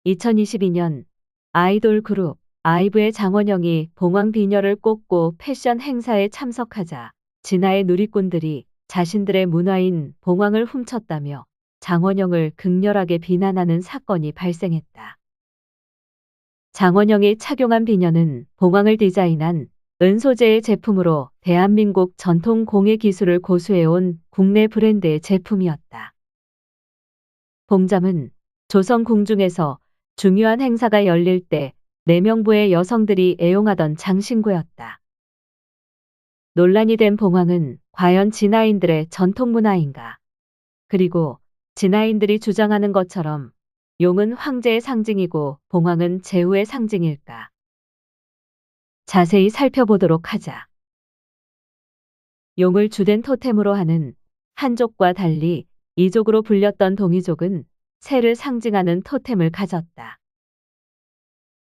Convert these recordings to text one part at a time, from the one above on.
2022년 아이돌 그룹 아이브의 장원영이 봉황 비녀를 꽂고 패션 행사에 참석하자 진화의 누리꾼들이 자신들의 문화인 봉황을 훔쳤다며 장원영을 극렬하게 비난하는 사건이 발생했다. 장원영이 착용한 비녀는 봉황을 디자인한 은 소재의 제품으로 대한민국 전통 공예 기술을 고수해온 국내 브랜드의 제품이었다. 봉잠은 조선 궁중에서 중요한 행사가 열릴 때 내명부의 여성들이 애용하던 장신구였다. 논란이 된 봉황은 과연 진화인들의 전통 문화인가? 그리고 진화인들이 주장하는 것처럼 용은 황제의 상징이고 봉황은 제후의 상징일까? 자세히 살펴보도록 하자. 용을 주된 토템으로 하는 한족과 달리 이족으로 불렸던 동이족은 새를 상징하는 토템을 가졌다.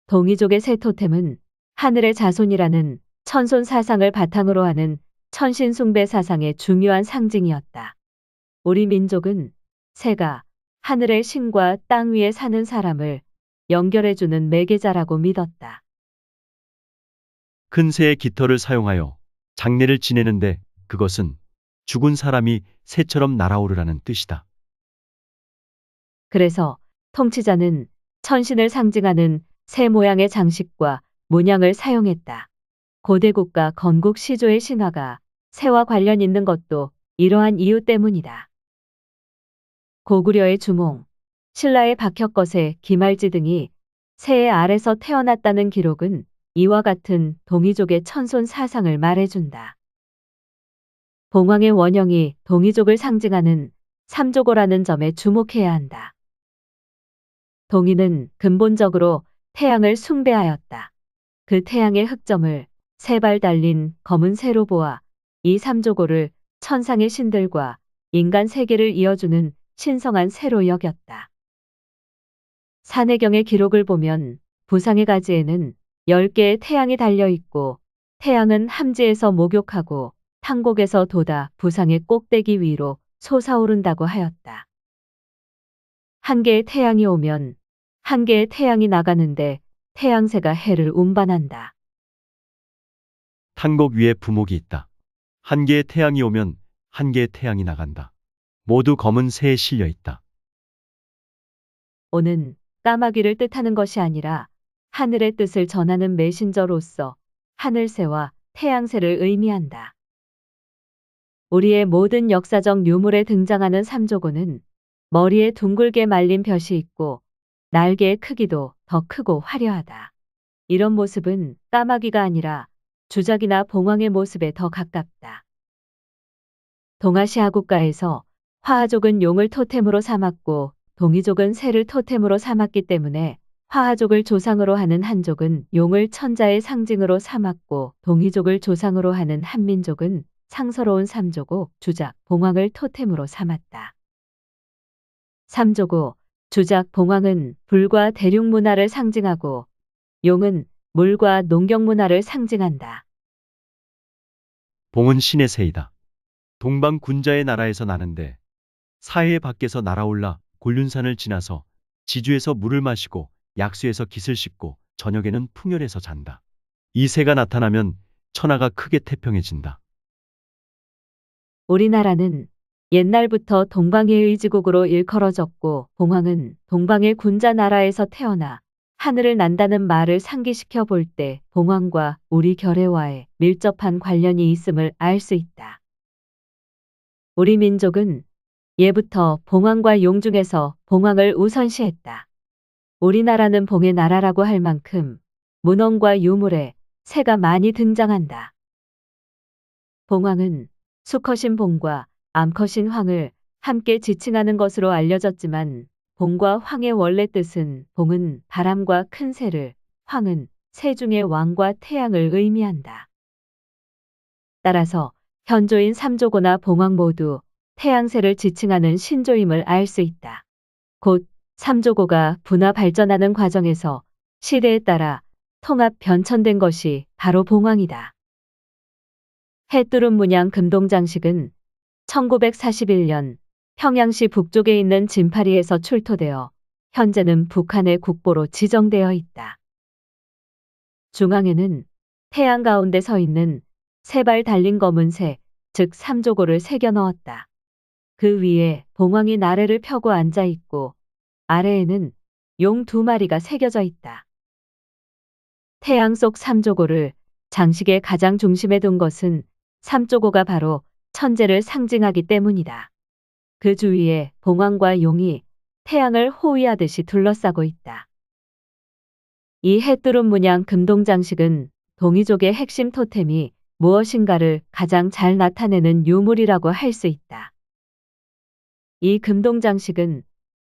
동이족의 새 토템은 하늘의 자손이라는 천손 사상을 바탕으로 하는 천신숭배 사상의 중요한 상징이었다. 우리 민족은 새가 하늘의 신과 땅 위에 사는 사람을 연결해주는 매개자라고 믿었다. 큰 새의 깃털을 사용하여 장례를 지내는데 그것은 죽은 사람이 새처럼 날아오르라는 뜻이다. 그래서 통치자는 천신을 상징하는 새 모양의 장식과 문양을 사용했다. 고대 국가 건국 시조의 신화가 새와 관련 있는 것도 이러한 이유 때문이다. 고구려의 주몽, 신라의 박혁거세, 김알지 등이 새의 알에서 태어났다는 기록은 이와 같은 동이족의 천손 사상을 말해준다. 봉황의 원형이 동이족을 상징하는 삼조고라는 점에 주목해야 한다. 동이는 근본적으로 태양을 숭배하였다. 그 태양의 흑점을 세 발 달린 검은 새로 보아 이 삼조고를 천상의 신들과 인간 세계를 이어주는 신성한 새로 여겼다. 산해경의 기록을 보면 부상의 가지에는 10개의 태양이 달려있고 태양은 함지에서 목욕하고 탕곡에서 돋아 부상의 꼭대기 위로 솟아오른다고 하였다. 한 개의 태양이 오면 한 개의 태양이 나가는데 태양새가 해를 운반한다. 탄곡 위에 부목이 있다. 한 개의 태양이 오면 한 개의 태양이 나간다. 모두 검은 새에 실려 있다. 오는 까마귀를 뜻하는 것이 아니라 하늘의 뜻을 전하는 메신저로서 하늘새와 태양새를 의미한다. 우리의 모든 역사적 유물에 등장하는 삼조고는 머리에 둥글게 말린 벼이 있고 날개의 크기도 더 크고 화려하다. 이런 모습은 까마귀가 아니라 주작이나 봉황의 모습에 더 가깝다. 동아시아 국가에서 화하족은 용을 토템으로 삼았고 동이족은 새를 토템으로 삼았기 때문에 화하족을 조상으로 하는 한족은 용을 천자의 상징으로 삼았고 동이족을 조상으로 하는 한민족은 상서로운 삼조고 주작, 봉황을 토템으로 삼았다. 삼조고, 주작, 봉황은 불과 대륙 문화를 상징하고 용은 물과 농경 문화를 상징한다. 봉은 신의 새이다. 동방 군자의 나라에서 나는데 사해 밖에서 날아올라 곤륜산을 지나서 지주에서 물을 마시고 약수에서 깃을 씻고 저녁에는 풍열에서 잔다. 이 새가 나타나면 천하가 크게 태평해진다. 우리나라는 옛날부터 동방의 의지국으로 일컬어졌고 봉황은 동방의 군자 나라에서 태어나 하늘을 난다는 말을 상기시켜 볼 때 봉황과 우리 결의와의 밀접한 관련이 있음을 알 수 있다. 우리 민족은 예부터 봉황과 용 중에서 봉황을 우선시했다. 우리나라는 봉의 나라라고 할 만큼 문헌과 유물에 새가 많이 등장한다. 봉황은 수컷인 봉과 암컷인 황을 함께 지칭하는 것으로 알려졌지만 봉과 황의 원래 뜻은 봉은 바람과 큰 새를, 황은 새 중의 왕과 태양을 의미한다. 따라서 현조인 삼조고나 봉황 모두 태양새를 지칭하는 신조임을 알 수 있다. 곧 삼조고가 분화 발전하는 과정에서 시대에 따라 통합 변천된 것이 바로 봉황이다. 해뚜름 문양 금동장식은 1941년 평양시 북쪽에 있는 진파리에서 출토되어 현재는 북한의 국보로 지정되어 있다. 중앙에는 태양 가운데 서 있는 세 발 달린 검은 새, 즉 삼조고를 새겨 넣었다. 그 위에 봉황이 나래를 펴고 앉아 있고 아래에는 용 2마리가 새겨져 있다. 태양 속 삼조고를 장식의 가장 중심에 둔 것은 삼조고가 바로 천재를 상징하기 때문이다. 그 주위에 봉황과 용이 태양을 호위하듯이 둘러싸고 있다. 이 해뚜름 문양 금동 장식은 동이족의 핵심 토템이 무엇인가를 가장 잘 나타내는 유물이라고 할 수 있다. 이 금동 장식은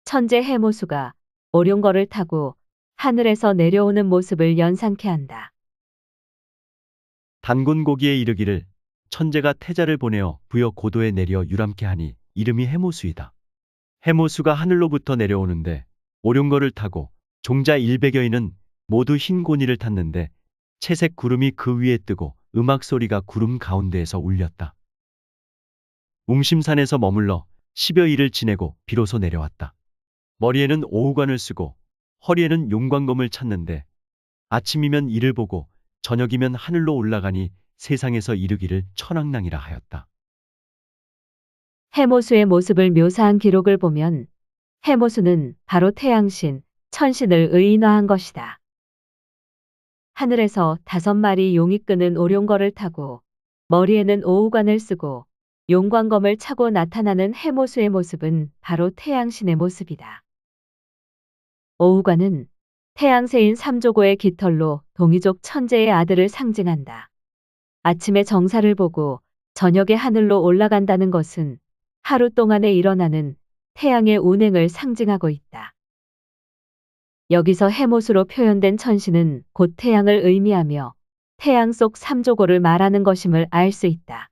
천재 해모수가 오룡거를 타고 하늘에서 내려오는 모습을 연상케 한다. 단곤고기에 이르기를 천재가 태자를 보내어 부여 고도에 내려 유람케 하니 이름이 해모수이다. 해모수가 하늘로부터 내려오는데 오룡거를 타고 종자 100여인은 모두 흰 고니를 탔는데 채색 구름이 그 위에 뜨고 음악 소리가 구름 가운데에서 울렸다. 웅심산에서 머물러 10여 일을 지내고 비로소 내려왔다. 머리에는 오후관을 쓰고 허리에는 용광검을 찼는데 아침이면 이를 보고 저녁이면 하늘로 올라가니 세상에서 이르기를 천왕랑이라 하였다. 해모수의 모습을 묘사한 기록을 보면 해모수는 바로 태양신, 천신을 의인화한 것이다. 하늘에서 5마리 용이 끄는 오룡거를 타고 머리에는 오우관을 쓰고 용광검을 차고 나타나는 해모수의 모습은 바로 태양신의 모습이다. 오우관은 태양새인 삼조고의 깃털로 동이족 천재의 아들을 상징한다. 아침에 정사를 보고 저녁에 하늘로 올라간다는 것은 하루 동안에 일어나는 태양의 운행을 상징하고 있다. 여기서 해모수로 표현된 천신은 곧 태양을 의미하며 태양 속 삼조고를 말하는 것임을 알 수 있다.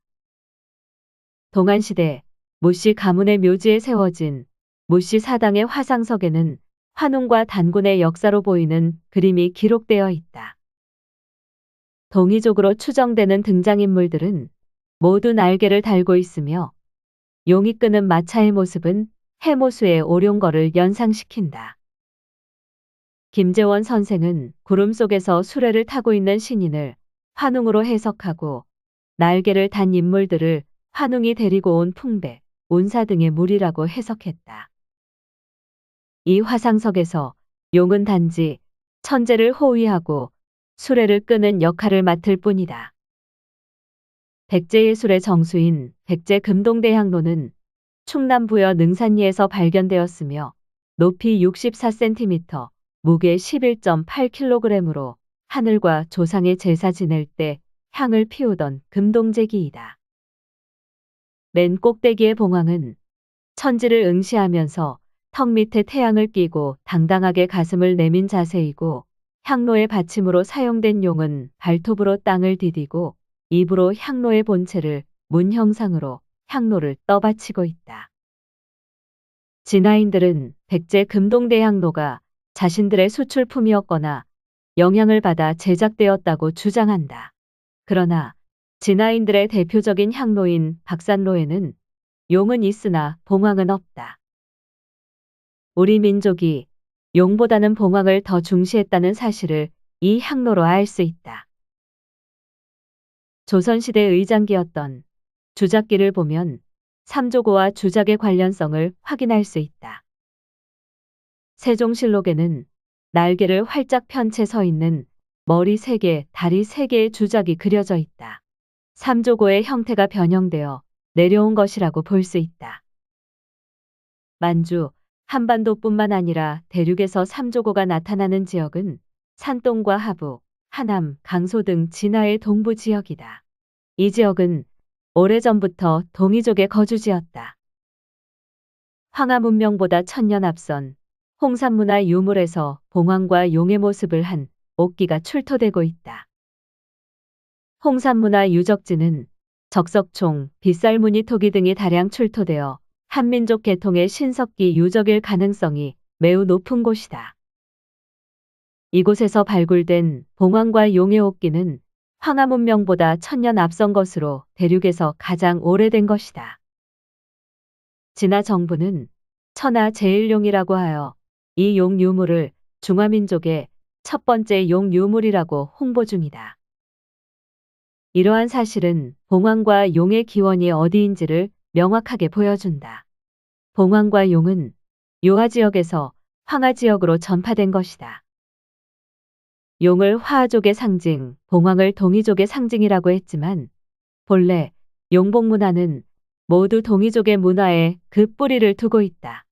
동안시대 모씨 가문의 묘지에 세워진 모씨 사당의 화상석에는 환웅과 단군의 역사로 보이는 그림이 기록되어 있다. 동이족으로 추정되는 등장인물들은 모두 날개를 달고 있으며 용이 끄는 마차의 모습은 해모수의 오룡거를 연상시킨다. 김재원 선생은 구름 속에서 수레를 타고 있는 신인을 환웅으로 해석하고 날개를 단 인물들을 환웅이 데리고 온 풍배, 운사 등의 무리라고 해석했다. 이 화상석에서 용은 단지 천재를 호위하고 수레를 끄는 역할을 맡을 뿐이다. 백제예술의 정수인 백제 금동대향로는 충남 부여 능산리에서 발견되었으며 높이 64cm, 무게 11.8kg으로 하늘과 조상의 제사 지낼 때 향을 피우던 금동제기이다. 맨 꼭대기의 봉황은 천지를 응시하면서 턱 밑에 태양을 끼고 당당하게 가슴을 내민 자세이고 향로의 받침으로 사용된 용은 발톱으로 땅을 디디고 입으로 향로의 본체를 문 형상으로 향로를 떠받치고 있다. 진화인들은 백제 금동대향로가 자신들의 수출품이었거나 영향을 받아 제작되었다고 주장한다. 그러나 진화인들의 대표적인 향로인 박산로에는 용은 있으나 봉황은 없다. 우리 민족이 용보다는 봉황을 더 중시했다는 사실을 이 향로로 알 수 있다. 조선시대 의장기였던 주작기를 보면 삼조고와 주작의 관련성을 확인할 수 있다. 세종실록에는 날개를 활짝 편 채 서 있는 머리 3개, 다리 3개의 주작이 그려져 있다. 삼조고의 형태가 변형되어 내려온 것이라고 볼 수 있다. 만주, 한반도뿐만 아니라 대륙에서 삼조고가 나타나는 지역은 산동과 하부, 하남, 강소 등 진화의 동부 지역이다. 이 지역은 오래전부터 동이족의 거주지였다. 황하 문명보다 1000년 앞선 홍산문화 유물에서 봉황과 용의 모습을 한 옥기가 출토되고 있다. 홍산문화 유적지는 적석총, 빗살무늬 토기 등이 다량 출토되어 한민족 계통의 신석기 유적일 가능성이 매우 높은 곳이다. 이곳에서 발굴된 봉황과 용의 옥기는 황하 문명보다 1000년 앞선 것으로 대륙에서 가장 오래된 것이다. 진화 정부는 천하 제1용이라고 하여 이 용 유물을 중화민족의 첫 번째 용 유물이라고 홍보 중이다. 이러한 사실은 봉황과 용의 기원이 어디인지를 명확하게 보여준다. 봉황과 용은 요하 지역에서 황하 지역으로 전파된 것이다. 용을 화하족의 상징, 봉황을 동이족의 상징이라고 했지만 본래 용복 문화는 모두 동이족의 문화에 그 뿌리를 두고 있다.